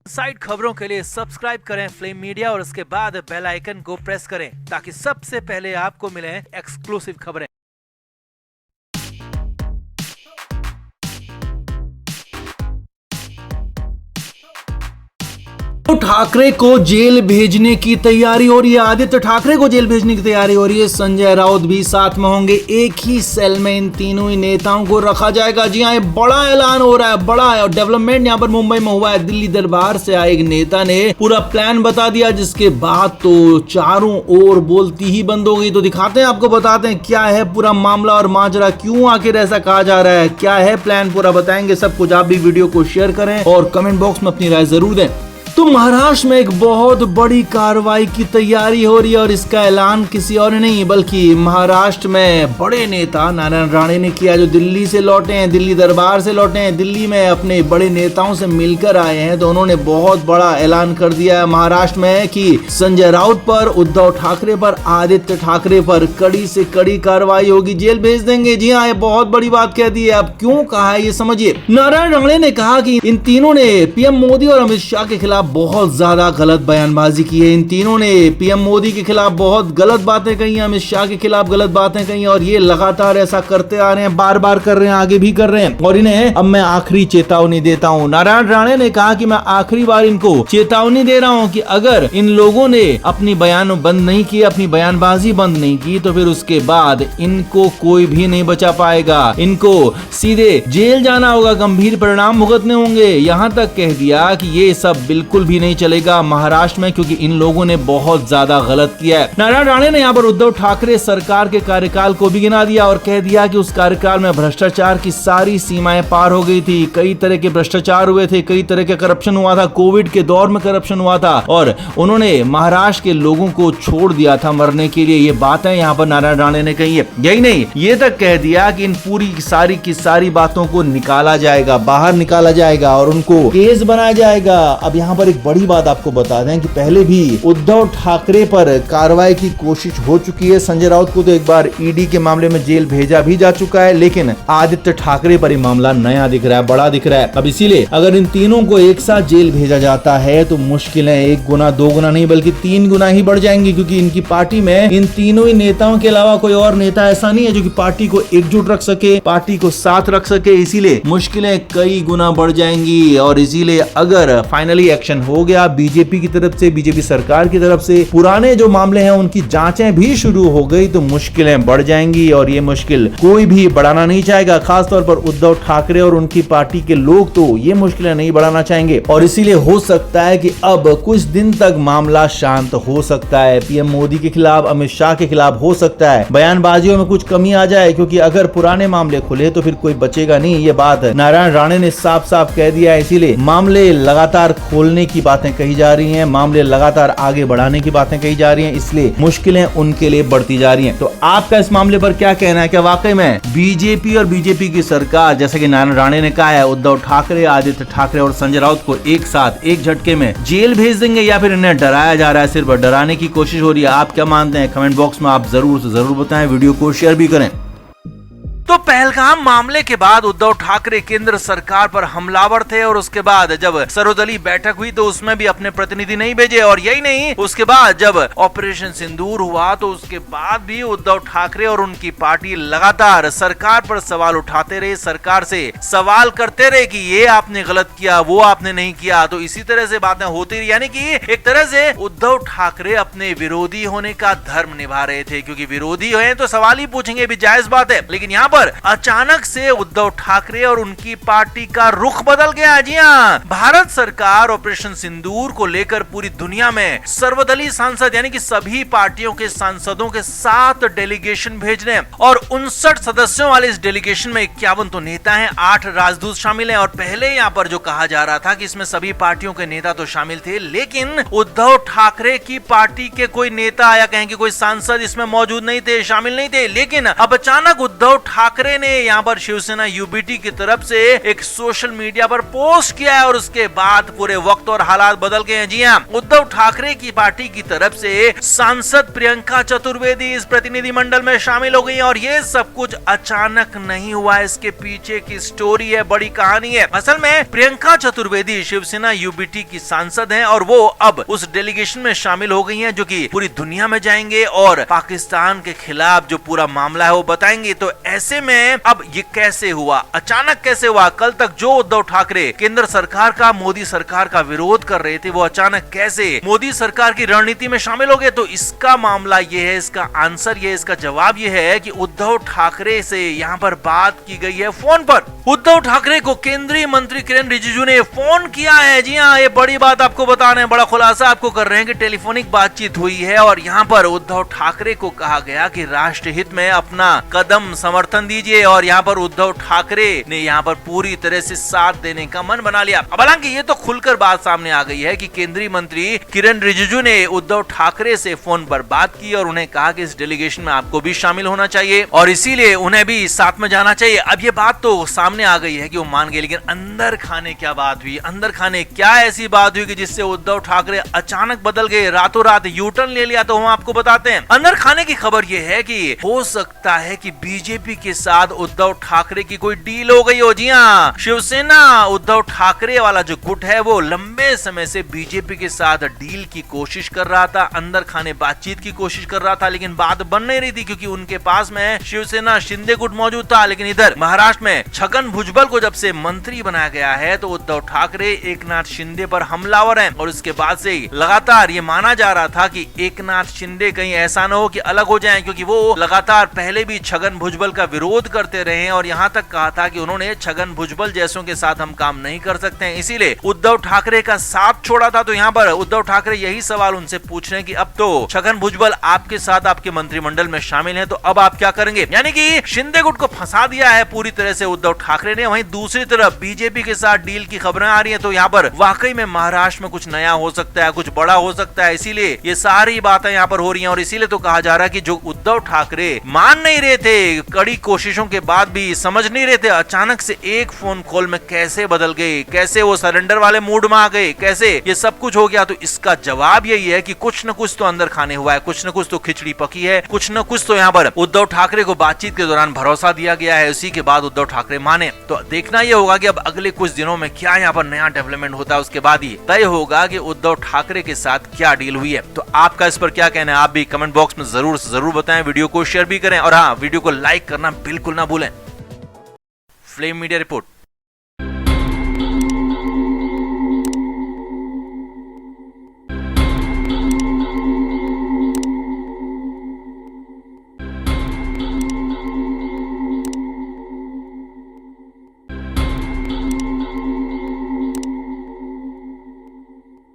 Side खबरों के लिए सब्सक्राइब करें फ्लेम मीडिया और उसके बाद बेल आइकन को प्रेस करें ताकि सबसे पहले आपको मिले एक्सक्लूसिव खबरें। ठाकरे को जेल भेजने की तैयारी हो रही है। आदित्य ठाकरे को जेल भेजने की तैयारी हो रही है। संजय राउत भी साथ में होंगे। एक ही सेल में इन तीनों ही नेताओं को रखा जाएगा। जी हाँ, ये बड़ा ऐलान हो रहा है, बड़ा है। और डेवलपमेंट यहाँ पर मुंबई में हुआ है। दिल्ली दरबार से आए एक नेता ने पूरा प्लान बता दिया, जिसके बाद तो चारों ओर बोलती ही बंद हो गई। तो दिखाते हैं, आपको बताते हैं क्या है पूरा मामला और माजरा, क्यों आखिर ऐसा कहा जा रहा है, क्या है प्लान, पूरा बताएंगे सब कुछ। आप भी वीडियो को शेयर करें और कमेंट बॉक्स में अपनी राय जरूर दें। तो महाराष्ट्र में एक बहुत बड़ी कार्रवाई की तैयारी हो रही है और इसका ऐलान किसी और ने नहीं बल्कि महाराष्ट्र में बड़े नेता नारायण राणे ने किया, जो दिल्ली से लौटे हैं, दिल्ली दरबार से लौटे हैं, दिल्ली में अपने बड़े नेताओं से मिलकर आए हैं। तो उन्होंने बहुत बड़ा ऐलान कर दिया है महाराष्ट्र में कि संजय राउत पर, उद्धव ठाकरे पर, आदित्य ठाकरे पर कड़ी से कड़ी कार्रवाई होगी, जेल भेज देंगे। जी हाँ, ये बहुत बड़ी बात कह दी है। अब क्यों कहा है ये समझिए। नारायण राणे ने कहा कि इन तीनों ने पीएम मोदी और अमित शाह के खिलाफ बहुत ज्यादा गलत बयानबाजी की है। इन तीनों ने पीएम मोदी के खिलाफ बहुत गलत बातें कही हैं, अमित शाह के खिलाफ गलत बातें कही हैं और ये लगातार ऐसा करते आ रहे हैं, बार बार कर रहे हैं, आगे भी कर रहे हैं। और इन्हें अब मैं आखिरी चेतावनी देता हूं। नारायण राणे ने कहा कि मैं आखिरी बार इनको चेतावनी दे रहा हूं कि अगर इन लोगों ने अपनी बयान बंद नहीं की, अपनी बयानबाजी बंद नहीं की, तो फिर उसके बाद इनको कोई भी नहीं बचा पाएगा। इनको सीधे जेल जाना होगा, गंभीर परिणाम भुगतने होंगे। यहां तक कह दिया कि ये सब बिल्कुल भी नहीं चलेगा महाराष्ट्र में, क्योंकि इन लोगों ने बहुत ज्यादा गलत किया है। नारायण राणे ने यहाँ पर उद्धव ठाकरे सरकार के कार्यकाल को भी गिना दिया और कह दिया कि उस कार्यकाल में भ्रष्टाचार की सारी सीमाएं पार हो गई थी। कई तरह के भ्रष्टाचार हुए थे, कई तरह के करप्शन हुआ था, कोविड के दौर में करप्शन हुआ था और उन्होंने महाराष्ट्र के लोगों को छोड़ दिया था मरने के लिए। ये बातें यहाँ पर नारायण राणे ने कही है। यही नहीं, ये तक कह दिया कि इन पूरी की सारी बातों को निकाला जाएगा, बाहर निकाला जाएगा और उनको केस बनाया जाएगा। अब यहाँ पर एक बड़ी बात आपको बता दें कि पहले भी उद्धव ठाकरे पर कार्रवाई की कोशिश हो चुकी है। संजय राउत को तो एक बार ईडी के मामले में जेल भेजा भी जा चुका है, लेकिन आदित्य ठाकरे पर ये मामला नया दिख रहा है, बड़ा दिख रहा है। अब इसीलिए अगर इन तीनों को एक साथ जेल भेजा जाता है तो मुश्किलें 1 गुना 2 गुना नहीं बल्कि 3 गुना ही बढ़ जाएंगी, क्योंकि इनकी पार्टी में इन तीनों ही नेताओं के अलावा कोई और नेता ऐसा नहीं है जो कि पार्टी को एकजुट रख सके, पार्टी को साथ रख सके। इसीलिए मुश्किलें कई गुना बढ़ जाएंगी और इसीलिए अगर फाइनली एक्शन हो गया बीजेपी की तरफ से, बीजेपी सरकार की तरफ से, पुराने जो मामले हैं उनकी जांचें भी शुरू हो गई, तो मुश्किलें बढ़ जाएंगी और ये मुश्किल कोई भी बढ़ाना नहीं चाहेगा। खासतौर पर उद्धव ठाकरे और उनकी पार्टी के लोग तो ये मुश्किलें नहीं बढ़ाना चाहेंगे और इसीलिए हो सकता है कि अब कुछ दिन तक मामला शांत हो सकता है। पीएम मोदी के खिलाफ, अमित शाह के खिलाफ हो सकता है बयानबाजियों में कुछ कमी आ जाए, क्योंकि अगर पुराने मामले खुले तो फिर कोई बचेगा नहीं। ये बात नारायण राणे ने साफ साफ कह दिया है। इसीलिए मामले लगातार खोलने की बातें कही जा रही हैं, मामले लगातार आगे बढ़ाने की बातें कही जा रही हैं, इसलिए मुश्किलें उनके लिए बढ़ती जा रही हैं। तो आपका इस मामले पर क्या कहना है? क्या वाकई में बीजेपी और बीजेपी की सरकार, जैसे कि नारायण राणे ने कहा है, उद्धव ठाकरे, आदित्य ठाकरे और संजय राउत को एक साथ एक झटके में जेल भेज देंगे या फिर इन्हें डराया जा रहा है, सिर्फ डराने की कोशिश हो रही है? आप क्या मानते हैं? कमेंट बॉक्स में आप जरूर से जरूर बताएं, वीडियो को शेयर भी करें। तो पहलगाम मामले के बाद उद्धव ठाकरे केंद्र सरकार पर हमलावर थे और उसके बाद जब सर्वदलीय बैठक हुई तो उसमें भी अपने प्रतिनिधि नहीं भेजे। और यही नहीं, उसके बाद जब ऑपरेशन सिंदूर हुआ तो उसके बाद भी उद्धव ठाकरे और उनकी पार्टी लगातार सरकार पर सवाल उठाते रहे, सरकार से सवाल करते रहे कि ये आपने गलत किया, वो आपने नहीं किया। तो इसी तरह से बातें होती रही, यानी कि एक तरह से उद्धव ठाकरे अपने विरोधी होने का धर्म निभा रहे थे, क्योंकि विरोधी हैं तो सवाल ही पूछेंगे, भी जायज बात है। लेकिन यहाँ पर अचानक से उद्धव ठाकरे और उनकी पार्टी का रुख बदल गया। जी हाँ, भारत सरकार ऑपरेशन सिंदूर को लेकर पूरी दुनिया में सर्वदलीय सांसद यानी कि सभी पार्टियों के सांसदों के 7 डेलीगेशन भेजने और 59 सदस्यों वाले इस डेलीगेशन में 51 तो नेता हैं, 8 राजदूत शामिल हैं। और पहले यहाँ पर जो कहा जा रहा था कि इसमें सभी पार्टियों के नेता तो शामिल थे, लेकिन उद्धव ठाकरे की पार्टी के कोई नेता या कहें कि कोई सांसद इसमें मौजूद नहीं थे, शामिल नहीं थे। लेकिन अब अचानक उद्धव ठाकरे ठाकरे ने यहाँ पर शिवसेना यूबीटी की तरफ से एक सोशल मीडिया पर पोस्ट किया है और उसके बाद पूरे वक्त और हालात बदल गए हैं। जी हाँ, उद्धव ठाकरे की पार्टी की तरफ से सांसद प्रियंका चतुर्वेदी इस प्रतिनिधिमंडल में शामिल हो गई और ये सब कुछ अचानक नहीं हुआ, इसके पीछे की स्टोरी है, बड़ी कहानी है। असल में प्रियंका चतुर्वेदी शिवसेना यूबीटी की सांसद हैं और वो अब उस डेलीगेशन में शामिल हो गई हैं जो कि पूरी दुनिया में जाएंगे और पाकिस्तान के खिलाफ जो पूरा मामला है वो बताएंगे। तो ऐसे में अब ये कैसे हुआ, अचानक कैसे हुआ? कल तक जो उद्धव ठाकरे केंद्र सरकार का, मोदी सरकार का विरोध कर रहे थे, वो अचानक कैसे मोदी सरकार की रणनीति में शामिल हो गए? तो इसका मामला ये है, इसका आंसर ये, इसका जवाब ये है कि उद्धव ठाकरे से यहाँ पर बात की गई है फोन पर। उद्धव ठाकरे को केंद्रीय मंत्री किरण रिजिजू ने फोन किया है। जी हाँ, ये बड़ी बात आपको बता रहे हैं, बड़ा खुलासा आपको कर रहे हैं कि टेलीफोनिक बातचीत हुई है और यहाँ पर उद्धव ठाकरे को कहा गया कि राष्ट्र हित में अपना कदम समर्थन दीजिए और यहाँ पर उद्धव ठाकरे ने यहाँ पर पूरी तरह से साथ देने का मन बना लिया। अब हालांकि ये तो खुलकर बात सामने आ गई है कि केंद्रीय मंत्री किरण रिजिजू ने उद्धव ठाकरे से फोन पर बात की और उन्हें कहा कि इस डेलीगेशन में आपको भी शामिल होना चाहिए और इसीलिए उन्हें भी साथ में जाना चाहिए। अब ये बात तो सामने आ गई है कि वो मान गए, लेकिन अंदर खाने क्या बात हुई, अंदर खाने क्या ऐसी बात हुई कि जिससे उद्धव ठाकरे अचानक बदल गए, रातों रात यू टर्न ले लिया? तो हम आपको बताते हैं। अंदर खाने की खबर यह है कि हो सकता है कि बीजेपी के साथ उद्धव ठाकरे की कोई डील हो गई हो। जी हाँ, शिवसेना उद्धव ठाकरे वाला जो गुट है वो लंबे समय से बीजेपी के साथ डील की कोशिश कर रहा था, अंदर खाने बातचीत की कोशिश कर रहा था, लेकिन बात बन नहीं रही थी क्योंकि उनके पास में शिवसेना शिंदे गुट मौजूद था। लेकिन इधर महाराष्ट्र में छगन भुजबल को जब से मंत्री बनाया गया है तो उद्धव ठाकरे एकनाथ शिंदे पर हमलावर हैं और उसके बाद से लगातार ये माना जा रहा था कि एकनाथ शिंदे कहीं ऐसा न हो कि अलग हो जाएं, क्योंकि वो लगातार पहले भी छगन भुजबल का विरोध करते रहे हैं और यहाँ तक कहा था कि उन्होंने छगन भुजबल जैसों के साथ हम काम नहीं कर सकते हैं, इसीलिए उद्धव ठाकरे का साथ छोड़ा था। तो यहाँ पर उद्धव ठाकरे यही सवाल उनसे पूछ रहे हैं कि अब तो छगन भुजबल आपके साथ आपके मंत्रिमंडल में शामिल हैं, तो अब आप क्या करेंगे? यानी कि शिंदे गुट को फंसा दिया है पूरी तरह से उद्धव ठाकरे ने। वहीं दूसरी तरफ बीजेपी के साथ डील की खबरें आ रही हैं, तो यहाँ पर वाकई में महाराष्ट्र में कुछ नया हो सकता है, कुछ बड़ा हो सकता है, इसीलिए ये सारी बातें यहाँ पर हो रही हैं और इसीलिए तो कहा जा रहा है कि जो उद्धव ठाकरे मान नहीं रहे थे, कड़ी कोशिशों के बाद भी समझ नहीं रहे थे, अचानक से एक फोन कॉल में कैसे बदल गए, कैसे वो सरेंडर वाले मूड में आ गए, कैसे ये सब कुछ हो गया? तो इसका जवाब यही है कि कुछ न कुछ तो अंदर खाने हुआ है, कुछ न कुछ तो खिचड़ी पकी है, कुछ न कुछ तो यहाँ पर उद्धव ठाकरे को बातचीत के दौरान भरोसा दिया गया है, उसी के बाद उद्धव ठाकरे माने। तो देखना यह होगा कि अब अगले कुछ दिनों में क्या यहाँ पर नया डेवलपमेंट होता है, उसके बाद ही तय होगा कि उद्धव ठाकरे के साथ क्या डील हुई है। तो आपका इस पर क्या कहना है, आप भी कमेंट बॉक्स में जरूर बताएं, वीडियो को शेयर भी करें और हाँ, वीडियो को लाइक करना बिल्कुल ना भूलें। Flame media report.